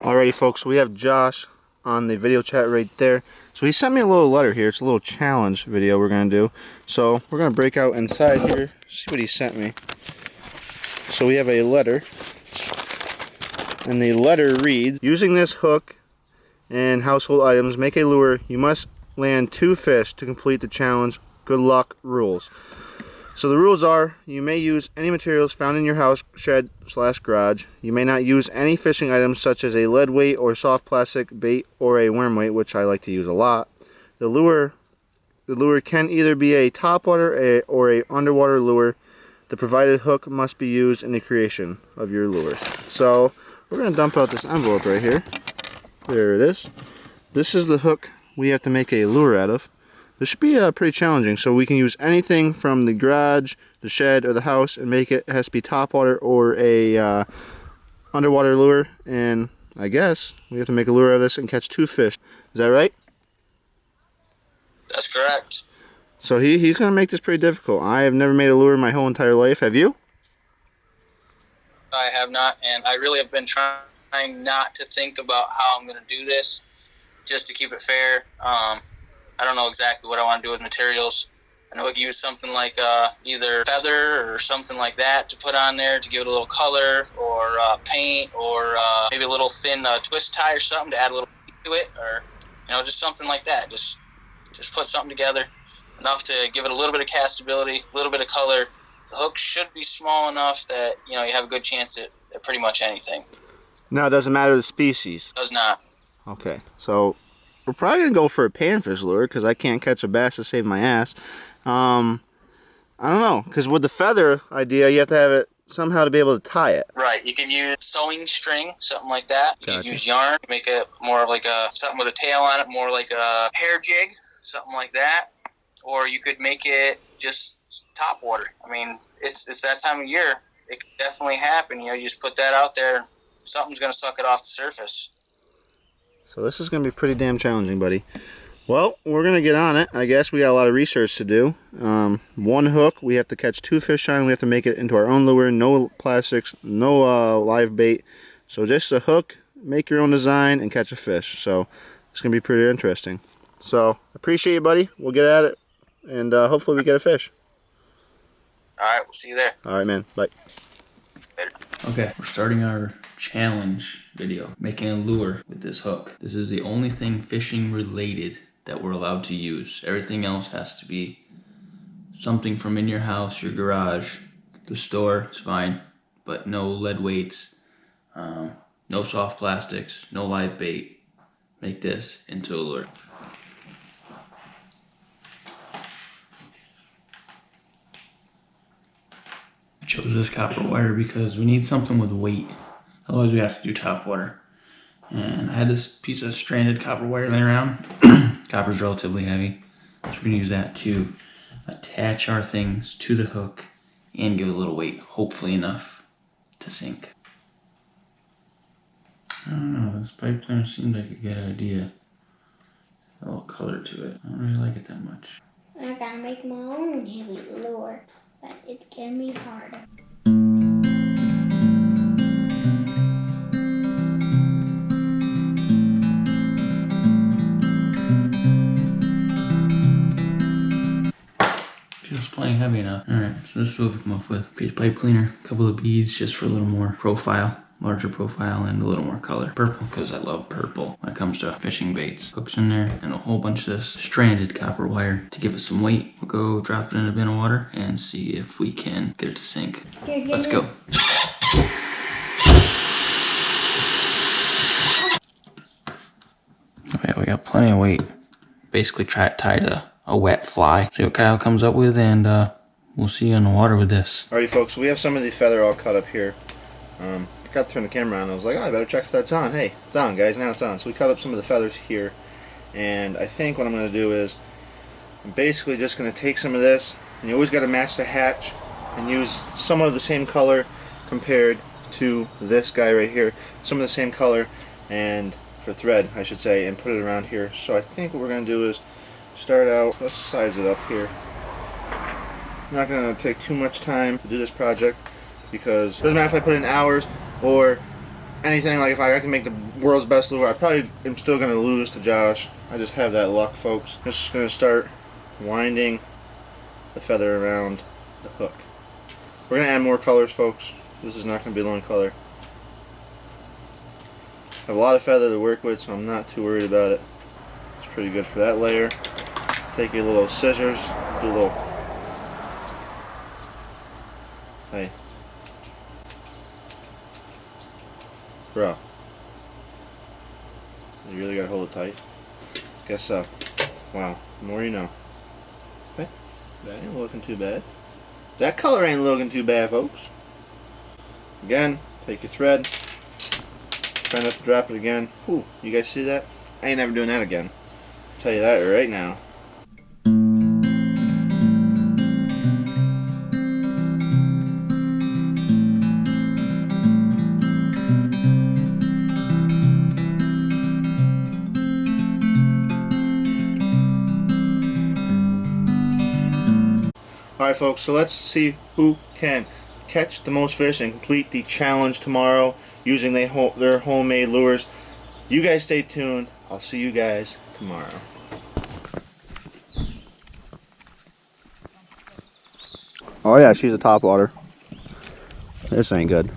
Alrighty folks, we have Josh on the video chat right there. So he sent me a little letter here. It's a little challenge video we're going to do. So we're going to break out inside here, see what he sent me. So we have a letter. And the letter reads, using this hook and household items, make a lure. You must land 2 fish to complete the challenge. Good luck. Rules. So the rules are, you may use any materials found in your house, shed, / garage. You may not use any fishing items such as a lead weight or soft plastic bait or a worm weight, which I like to use a lot. The lure can either be a topwater or a underwater lure. The provided hook must be used in the creation of your lure. So we're going to dump out this envelope right here. There it is. This is the hook we have to make a lure out of. This should be pretty challenging, so we can use anything from the garage, the shed, or the house and make it. It has to be topwater or a underwater lure, and I guess we have to make a lure out of this and catch 2 fish. Is that right? That's correct. So he's going to make this pretty difficult. I have never made a lure in my whole entire life. Have you? I have not, and I really have been trying not to think about how I'm going to do this, just to keep it fair. I don't know exactly what I want to do with materials. I know I could use something like either feather or something like that to put on there to give it a little color, or paint, or maybe a little thin twist tie or something to add a little to it, or just something like that. Just put something together enough to give it a little bit of castability, a little bit of color. The hook should be small enough that you have a good chance at pretty much anything. No, it doesn't matter the species. Does not. Okay, so we're probably going to go for a panfish lure because I can't catch a bass to save my ass. I don't know, because with the feather idea, you have to have it somehow to be able to tie it. Right, you could use sewing string, something like that. You Gotcha. could use yarn, make it more like something with a tail on it, more like a hair jig, something like that. Or you could make it just top water. I mean, it's that time of year. It could definitely happen. You just put that out there, something's going to suck it off the surface. So this is going to be pretty damn challenging, buddy. Well, we're going to get on it. I guess we got a lot of research to do. 1 hook, we have to catch 2 fish on. We have to make it into our own lure. No plastics, no live bait. So just a hook, make your own design, and catch a fish. So it's going to be pretty interesting. So appreciate you, buddy. We'll get at it, and hopefully we get a fish. All right, we'll see you there. All right, man. Bye. Later. Okay, we're starting our challenge video, making a lure with this hook. This is the only thing fishing related that we're allowed to use. Everything else has to be something from in your house, your garage, the store, it's fine, but no lead weights, no soft plastics, no live bait. Make this into a lure. I chose this copper wire because we need something with weight. Otherwise we have to do top water. And I had this piece of stranded copper wire laying around. Copper's relatively heavy. So we're gonna use that to attach our things to the hook and give it a little weight, hopefully enough to sink. I don't know, this pipe cleaner seemed like a good idea. A little color to it. I don't really like it that much. I gotta make my own heavy lure, but it's gonna be harder. Feels plenty heavy enough. Alright, so this is what we come up with. Piece of pipe cleaner, a couple of beads just for a little more profile, larger profile, and a little more color. Purple, because I love purple when it comes to fishing baits. Hooks in there, and a whole bunch of this stranded copper wire to give it some weight. We'll go drop it in a bin of water and see if we can get it to sink. Let's go. Okay, we got plenty of weight. Basically tied a wet fly. See what Kyle comes up with, and we'll see you in the water with this. Alrighty, folks, we have some of the feather all cut up here. Forgot to turn the camera on. I was like, oh, I better check if that's on. Hey, it's on, guys. Now it's on. So we cut up some of the feathers here, and I think what I'm going to do is I'm basically just going to take some of this, and you always got to match the hatch and use somewhat of the same color compared to this guy right here. Some of the same color, and for thread, I should say, and put it around here. So I think what we're going to do is start out, let's size it up here. I'm not going to take too much time to do this project because it doesn't matter if I put in hours or anything, like if I can make the world's best lure, I probably am still going to lose to Josh. I just have that luck, folks. I'm just going to start winding the feather around the hook. We're going to add more colors, folks. This is not going to be the only color. I have a lot of feather to work with, so I'm not too worried about it. It's pretty good for that layer. Take your little scissors, do a little... Hey. Bro. You really gotta hold it tight? Guess so. Wow. The more you know. Hey, that ain't looking too bad. That color ain't looking too bad, folks. Again, take your thread. Try not to drop it again. Ooh, you guys see that? I ain't never doing that again. I'll tell you that right now. Alright folks, so let's see who can catch the most fish and complete the challenge tomorrow using their homemade lures. You guys stay tuned. I'll see you guys tomorrow. Oh yeah, she's a topwater. This ain't good.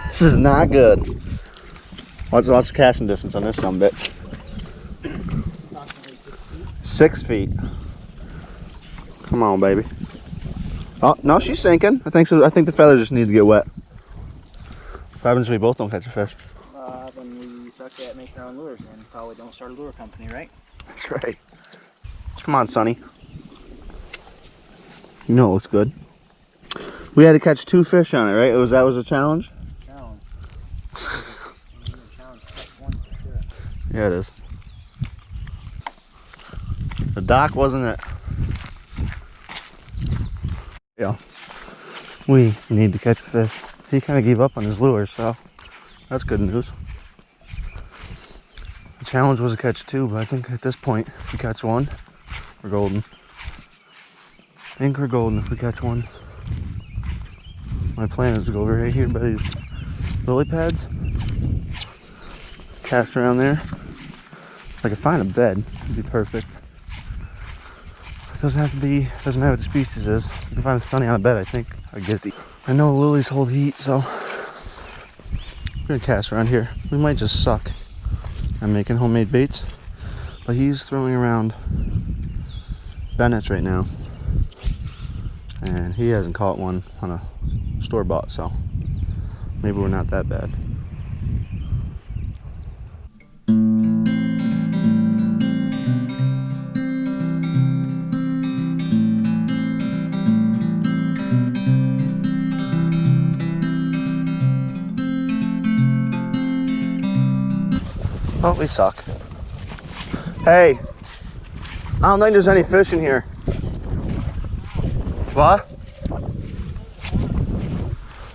This is not good. What's the casting distance on this sumbitch? 6 feet. Come on, baby. Oh no, she's sinking. I think so. I think the feathers just need to get wet. What happens if we both don't catch a fish? Then we suck at making our own lures and probably don't start a lure company, right? That's right. Come on, Sonny. You know it looks good. We had to catch 2 fish on it, right? That was a challenge? Challenge. Challenge one for sure. Yeah, it is. The dock wasn't it. Yeah. We need to catch a fish. He kind of gave up on his lures, so that's good news. The challenge was to catch 2, but I think at this point, if we catch 1, we're golden. I think we're golden if we catch 1. My plan is to go over right here by these lily pads. Cast around there. If I could find a bed, it'd be perfect. It doesn't have to be, doesn't matter what the species is. You can find a sunny on a bed, I think. I get it. I know lilies hold heat, so we're gonna cast around here. We might just suck at making homemade baits, but he's throwing around Bennett's right now, and he hasn't caught one on a store-bought, so maybe we're not that bad. Oh, we suck. Hey, I don't think there's any fish in here. What?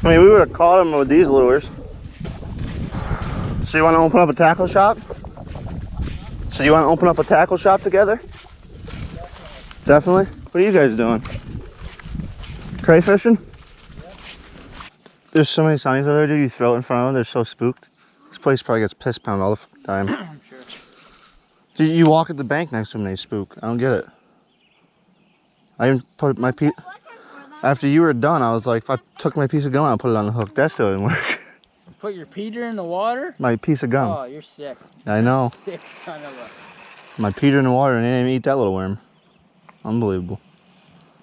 I mean, we would have caught them with these lures. So you want to open up a tackle shop? So you want to open up a tackle shop together? Definitely. What are you guys doing? Crayfishing? There's so many sunnies over there, dude. You throw it in front of them, they're so spooked. This place probably gets piss pounded all the time. I'm sure. Dude, you walk at the bank next to them and they spook. I don't get it. I even put my piece... After you were done, I was like, if I took my piece of gum out and put it on the hook, that still didn't work. Put your Peter in the water? My piece of gum. Oh, you're sick. I know. Sick son of a... My Peter in the water and they didn't even eat that little worm. Unbelievable.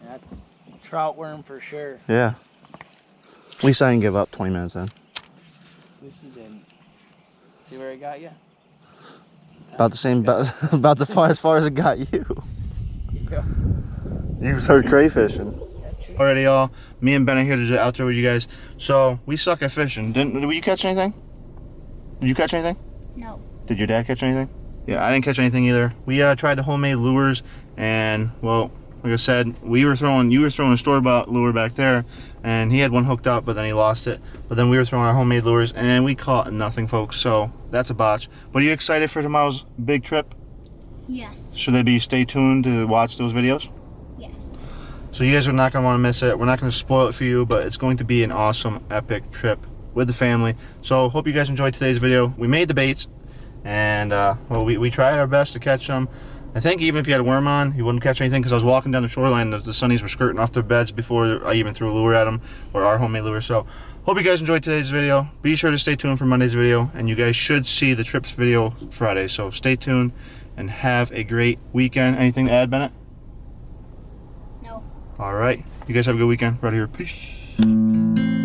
That's trout worm for sure. Yeah. At least I didn't give up 20 minutes in. At least you didn't. See where it got you? About the same, about as far as it got you. Yeah. You started crayfishing. Alrighty, y'all. Me and Ben are here to do out there with you guys. So we suck at fishing. Did you catch anything? Did you catch anything? No. Did your dad catch anything? Yeah, I didn't catch anything either. We tried the homemade lures, and well, like I said, you were throwing a store-bought lure back there, and he had one hooked up, but then he lost it. But then we were throwing our homemade lures, and we caught nothing, folks. So that's a botch. But are you excited for tomorrow's big trip? Yes. Should they be stay tuned to watch those videos? Yes. So you guys are not going to want to miss it. We're not going to spoil it for you, but it's going to be an awesome, epic trip with the family. So hope you guys enjoyed today's video. We made the baits, and well, we tried our best to catch them. I think even if you had a worm on, you wouldn't catch anything, because I was walking down the shoreline, the sunnies were skirting off their beds before I even threw a lure at them, or our homemade lure. So hope you guys enjoyed today's video. Be sure to stay tuned for Monday's video, and you guys should see the trips video Friday. So stay tuned and have a great weekend. Anything to add, Bennett? No. All right. You guys have a good weekend. Right here. Peace.